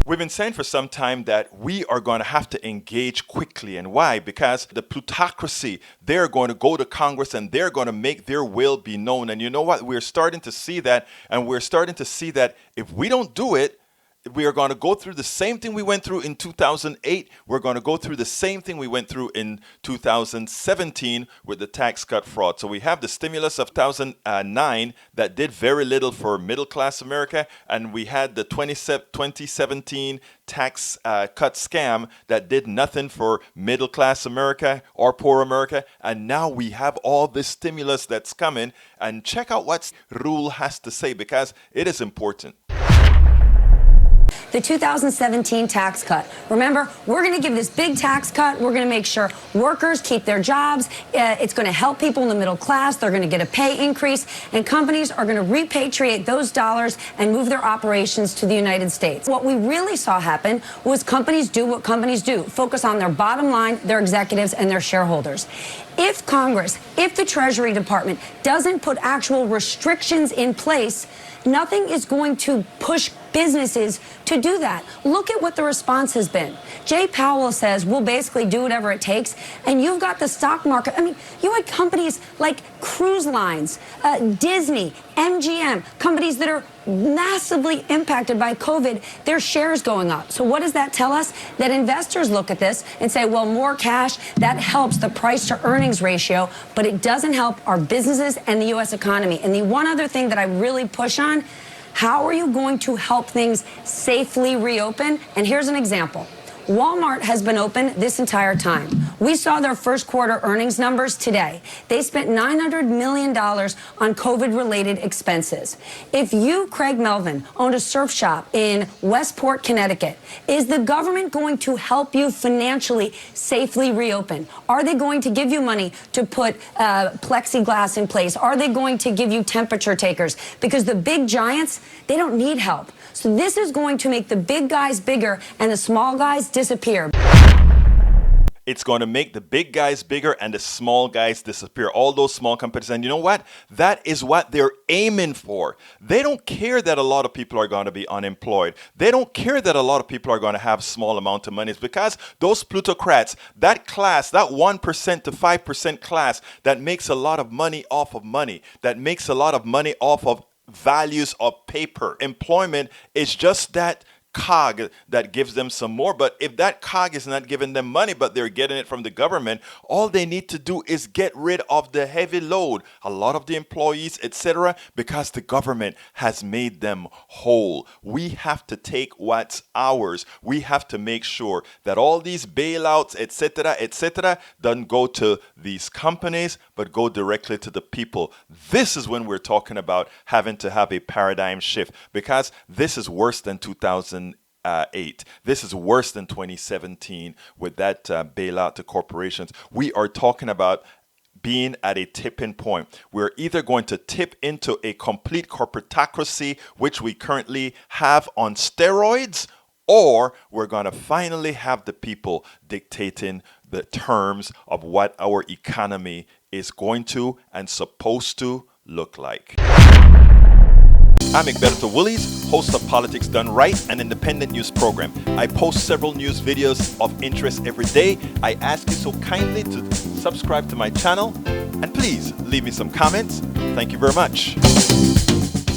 We've been saying for some time that we are going to have to engage quickly. And why? Because the plutocracy, they're going to go to Congress and they're going to make their will be known. And you know what? We're starting to see that. And we're starting to see that if we don't do it, we are going to go through the same thing we went through in 2008. We're going to go through the same thing we went through in 2017 with the tax cut fraud. So we have the stimulus of 2009 that did very little for middle class America. And we had the 2017 tax cut scam that did nothing for middle class America or poor America. And now we have all this stimulus that's coming. And check out what Ruhle has to say, because it is important. The 2017 tax cut. Remember, we're going to give this big tax cut. We're going to make sure workers keep their jobs. It's going to help people in the middle class. They're going to get a pay increase. And companies are going to repatriate those dollars and move their operations to the United States. What we really saw happen was companies do what companies do. Focus on their bottom line, their executives, and their shareholders. If Congress, if the Treasury Department doesn't put actual restrictions in place, nothing is going to push businesses to do that. Look at what the response has been. Jay Powell says we'll basically do whatever it takes, and you've got the stock market. I mean, you had companies like cruise lines, Disney, MGM, companies that are massively impacted by COVID, their shares going up. So what does that tell us? That investors look at this and say, well, more cash, that helps the price to earnings ratio, but it doesn't help our businesses and the U.S. economy. And the one other thing that I really push on, how are you going to help things safely reopen? And here's an example. Walmart has been open this entire time. We saw their first quarter earnings numbers today. They spent $900 million on COVID-related expenses. If you, Craig Melvin, owned a surf shop in Westport, Connecticut, is the government going to help you financially safely reopen? Are they going to give you money to put plexiglass in place? Are they going to give you temperature takers? Because the big giants, they don't need help. So this is going to make the big guys bigger and the small guys disappear. It's going to make the big guys bigger and the small guys disappear. All those small companies. And you know what? That is what they're aiming for. They don't care that a lot of people are going to be unemployed. They don't care that a lot of people are going to have small amount of money. It's because those plutocrats, that class, that 1% to 5% class that makes a lot of money off of money, that makes a lot of money off of values of paper. Employment is just that cog that gives them some more. But if that cog is not giving them money, but they're getting it from the government, all they need to do is get rid of the heavy load, a lot of the employees, etc., because the government has made them whole. We have to take what's ours. We have to make sure that all these bailouts, etc., don't go to these companies, but go directly to the people. This is when we're talking about having to have a paradigm shift, because this is worse than 2008. This is worse than 2017 with that bailout to corporations. We are talking about being at a tipping point. We're either going to tip into a complete corporatocracy, which we currently have on steroids, or we're going to finally have the people dictating the terms of what our economy is going to and supposed to look like. I'm Egberto Willies, host of Politics Done Right, an independent news program. I post several news videos of interest every day. I ask you so kindly to subscribe to my channel, and please leave me some comments. Thank you very much.